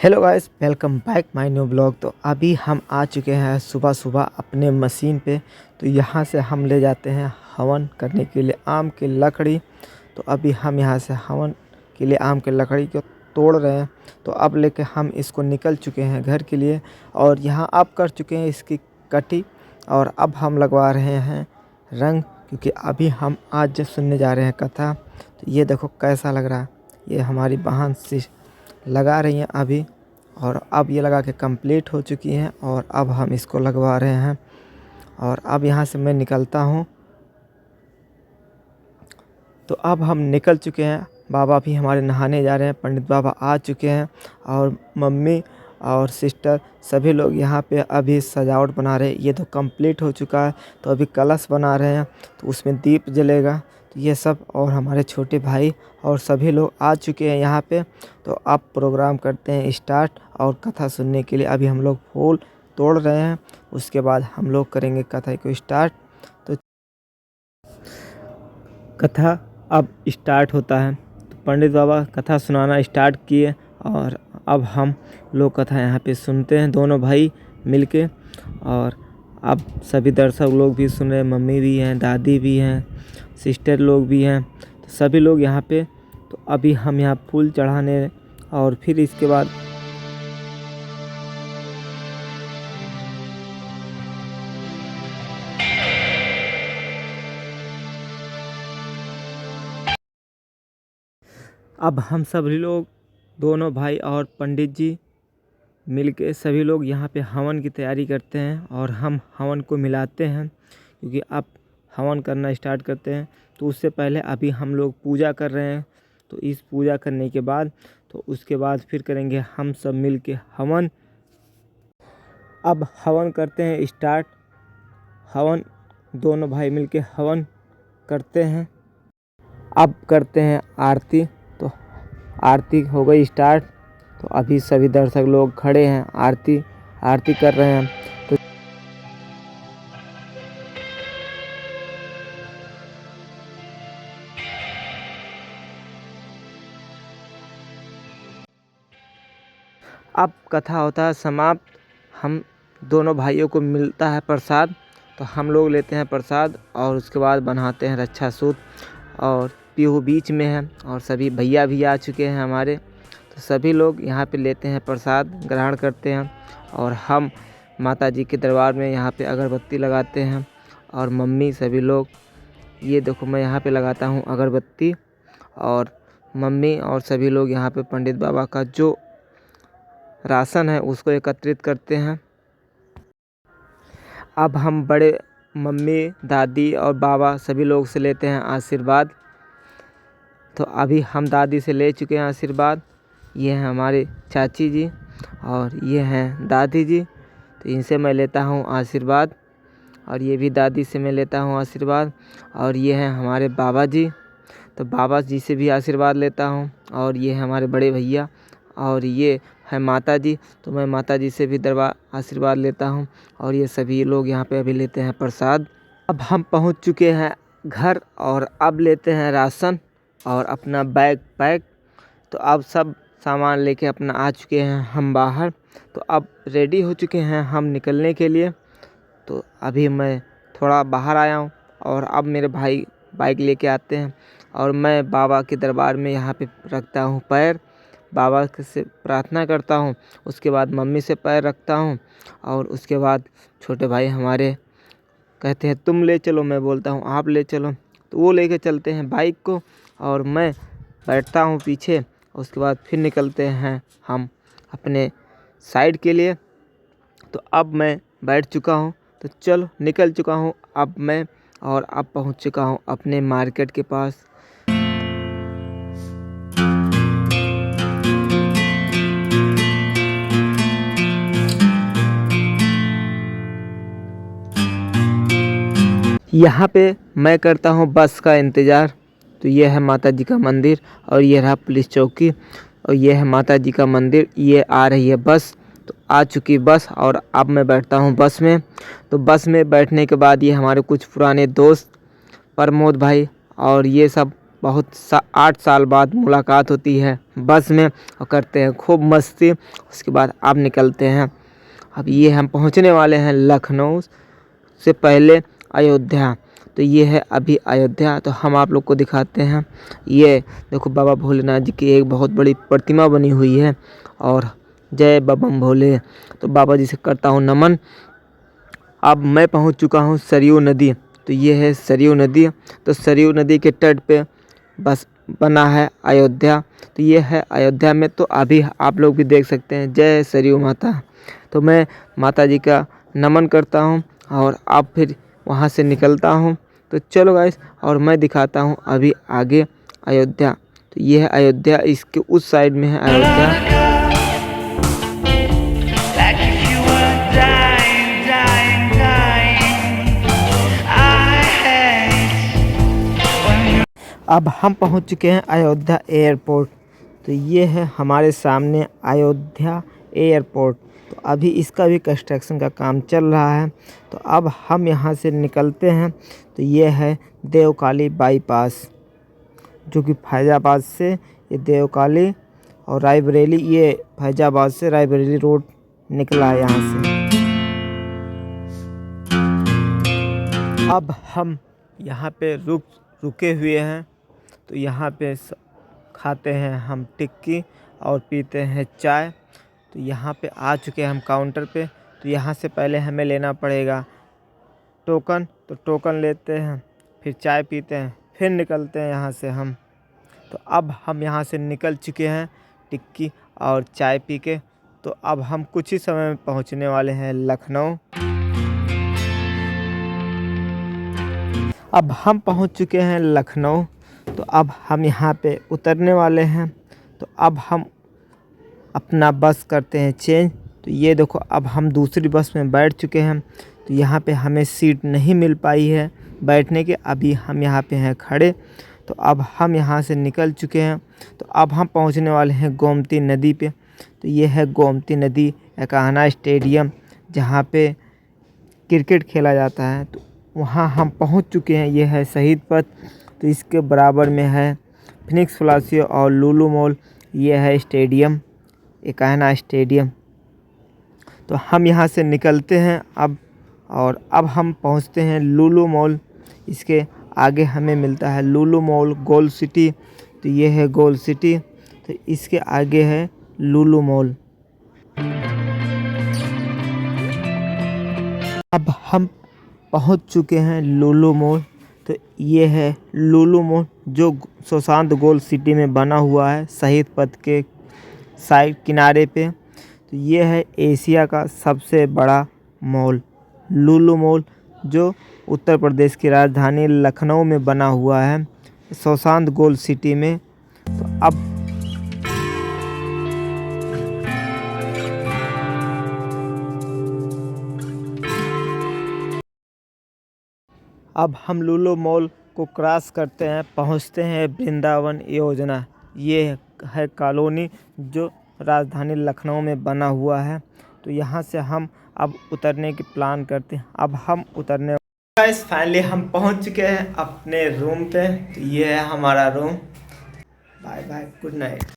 Hello guys, welcome back my new blog. तो अभी हम आ चुके हैं सुबह सुबह अपने मशीन पे। तो यहाँ से हम ले जाते हैं हवन करने के लिए आम की लकड़ी। तो अभी हम यहाँ से हवन के लिए आम की लकड़ी को तोड़ रहे हैं। तो अब लेके हम इसको निकल चुके हैं घर के लिए और यहाँ अब कर चुके हैं इसकी कटी। और अब हम लगवा रहे हैं रंग, क्योंकि अभी हम आज जो सुनने जा रहे हैं कथा। तो ये देखो कैसा लग रहा है। ये हमारी बहन से लगा रही हैं अभी, और अब ये लगा के कंप्लीट हो चुकी हैं और अब हम इसको लगवा रहे हैं। और अब यहाँ से मैं निकलता हूँ। तो अब हम निकल चुके हैं। बाबा भी हमारे नहाने जा रहे हैं, पंडित बाबा आ चुके हैं और मम्मी और सिस्टर सभी लोग यहाँ पे अभी सजावट बना रहे हैं। ये तो कंप्लीट हो चुका है, तो अभी कलश बना रहे हैं, तो उसमें दीप जलेगा। तो ये सब और हमारे छोटे भाई और सभी लोग आ चुके हैं यहाँ पे। तो अब प्रोग्राम करते हैं स्टार्ट और कथा सुनने के लिए अभी हम लोग फूल तोड़ रहे हैं। उसके बाद हम लोग करेंगे कथा को स्टार्ट। तो कथा अब स्टार्ट होता है। तो पंडित बाबा कथा सुनाना स्टार्ट किए और अब हम लोग कथा यहाँ पे सुनते हैं, दोनों भाई मिलके। और अब सभी दर्शक लोग भी सुन रहे हैं, मम्मी भी हैं, दादी भी हैं, सिस्टर लोग भी हैं, तो सभी लोग यहाँ पे। तो अभी हम यहाँ फूल चढ़ाने और फिर इसके बाद अब हम सभी लोग, दोनों भाई और पंडित जी मिलके सभी लोग यहाँ पे हवन की तैयारी करते हैं और हम हवन को मिलाते हैं, क्योंकि अब हवन करना स्टार्ट करते हैं। तो उससे पहले अभी हम लोग पूजा कर रहे हैं। तो इस पूजा करने के बाद तो उसके बाद फिर करेंगे हम सब मिलके हवन। अब हवन करते हैं स्टार्ट। हवन दोनों भाई मिलके हवन करते हैं। अब करते हैं आरती। तो आरती हो गई स्टार्ट। तो अभी सभी दर्शक लोग खड़े हैं, आरती कर रहे हैं। तो अब कथा होता है समाप्त। हम दोनों भाइयों को मिलता है प्रसाद। तो हम लोग लेते हैं प्रसाद और उसके बाद बनाते हैं रक्षा सूत। और पीहू बीच में है और सभी भैया भी आ चुके हैं हमारे। तो सभी लोग यहाँ पे लेते हैं प्रसाद, ग्रहण करते हैं। और हम माता जी के दरबार में यहाँ पे अगरबत्ती लगाते हैं। और मम्मी सभी लोग, ये देखो मैं यहाँ पे लगाता हूँ अगरबत्ती। और मम्मी और सभी लोग यहाँ पे पंडित बाबा का जो राशन है उसको एकत्रित करते हैं। अब हम बड़े मम्मी, दादी और बाबा सभी लोग से लेते हैं आशीर्वाद। तो अभी हम दादी से ले चुके हैं आशीर्वाद। ये हैं हमारे चाची जी और ये हैं दादी जी। तो इनसे मैं लेता हूँ आशीर्वाद। और ये भी दादी से मैं लेता हूँ आशीर्वाद। और ये हैं हमारे बाबा जी। तो बाबा जी से भी आशीर्वाद लेता हूँ। और ये हैं हमारे बड़े भैया। और ये है माता जी। तो मैं माता जी से भी दरबार आशीर्वाद लेता हूँ। और ये सभी लोग यहाँ पे अभी लेते हैं प्रसाद। अब हम पहुँच चुके हैं घर और अब लेते हैं राशन और अपना बैग पैक। तो अब सब सामान लेके अपना आ चुके हैं हम बाहर। तो अब रेडी हो चुके हैं हम निकलने के लिए। तो अभी मैं थोड़ा बाहर आया हूँ और अब मेरे भाई बाइक लेके आते हैं और मैं बाबा के दरबार में यहाँ पे रखता हूँ पैर, बाबा से प्रार्थना करता हूँ। उसके बाद मम्मी से पैर रखता हूँ और उसके बाद छोटे भाई हमारे कहते हैं तुम ले चलो, मैं बोलता हूँ आप ले चलो। तो वो लेके चलते हैं बाइक को और मैं बैठता हूँ पीछे। उसके बाद फिर निकलते हैं हम अपने साइड के लिए। तो अब मैं बैठ चुका हूँ, तो चलो निकल चुका हूँ अब मैं। और अब पहुँच चुका हूँ अपने मार्केट के पास। यहाँ पे मैं करता हूँ बस का इंतज़ार। तो ये है माता जी का मंदिर और ये रहा पुलिस चौकी और ये है माता जी का मंदिर। ये आ रही है बस। तो आ चुकी बस और अब मैं बैठता हूँ बस में। तो बस में बैठने के बाद ये हमारे कुछ पुराने दोस्त प्रमोद भाई और ये सब बहुत 8 साल बाद मुलाकात होती है बस में और करते हैं खूब मस्ती। उसके बाद अब निकलते हैं। अब ये हम पहुंचने वाले हैं लखनऊ से पहले अयोध्या। तो ये है अभी अयोध्या। तो हम आप लोग को दिखाते हैं। ये देखो बाबा भोलेनाथ जी की एक बहुत बड़ी प्रतिमा बनी हुई है और जय बबम भोले। तो बाबा जी से करता हूँ नमन। अब मैं पहुंच चुका हूं सरयू नदी। तो ये है सरयू नदी। तो सरयू नदी के तट पे बस बना है अयोध्या। तो ये है अयोध्या में। तो अभी आप लोग भी देख सकते हैं जय सरयू माता। तो मैं माता जी का नमन करता हूं और अब फिर वहां से निकलता हूं। तो चलो गाइस, और मैं दिखाता हूं अभी आगे अयोध्या। तो ये है अयोध्या, इसके उस साइड में है Ayodhya. Like if you were dying, dying, dying. I hate when you. अब हम पहुंच चुके हैं अयोध्या एयरपोर्ट। तो ये है हमारे सामने अयोध्या एयरपोर्ट। तो अभी इसका भी कंस्ट्रक्शन का काम चल रहा है। तो अब हम यहाँ से निकलते हैं। तो ये है देवकाली बाईपास, जो कि फैजाबाद से ये देवकाली और रायबरेली, ये फैजाबाद से रायबरेली रोड निकला है यहाँ से। अब हम यहाँ पे रुके हुए हैं। तो यहाँ पे खाते हैं हम टिक्की और पीते हैं चाय। तो यहाँ पे आ चुके हैं हम काउंटर पे। तो यहाँ से पहले हमें लेना पड़ेगा टोकन। तो टोकन लेते हैं, फिर चाय पीते हैं, फिर निकलते हैं यहाँ से हम। तो अब हम यहाँ से निकल चुके हैं टिक्की और चाय पी के। तो अब हम कुछ ही समय में पहुँचने वाले हैं लखनऊ। अब हम पहुँच चुके हैं लखनऊ। तो अब हम यहाँ पे उतरने वाले हैं। तो अब हम अपना बस करते हैं चेंज। तो ये देखो अब हम दूसरी बस में बैठ चुके हैं। तो यहाँ पे हमें सीट नहीं मिल पाई है बैठने के, अभी हम यहाँ पे हैं खड़े। तो अब हम यहाँ से निकल चुके हैं। तो अब हम पहुँचने वाले हैं गोमती नदी पे। तो ये है गोमती नदी एकाना स्टेडियम, जहाँ पे क्रिकेट खेला जाता है। तो वहाँ हम पहुँच चुके हैं। ये है शहीद पथ। तो इसके बराबर में है फिनिक्स प्लासियो और लुलु मॉल। ये है स्टेडियम, एकाना स्टेडियम। तो हम यहाँ से निकलते हैं अब, और अब हम पहुँचते हैं लुलु मॉल। इसके आगे हमें मिलता है लुलु मॉल गोल्ड सिटी। तो ये है गोल्ड सिटी। तो इसके आगे है लुलु मॉल। अब हम पहुँच चुके हैं लुलु मॉल। तो ये है लुलु मॉल, जो सुशांत गोल्ड सिटी में बना हुआ है शहीद पथ के साइड किनारे पे। तो ये है एशिया का सबसे बड़ा मॉल लुलु मॉल, जो उत्तर प्रदेश की राजधानी लखनऊ में बना हुआ है सुशांत गोल्ड सिटी में। तो अब हम लुलु मॉल को क्रॉस करते हैं, पहुंचते हैं वृंदावन योजना। ये है कॉलोनी जो राजधानी लखनऊ में बना हुआ है। तो यहाँ से हम अब उतरने की प्लान करते हैं। अब हम उतरने गाइस, फाइनली हम पहुँच चुके हैं अपने रूम पे। तो ये है हमारा room. Bye bye, good night.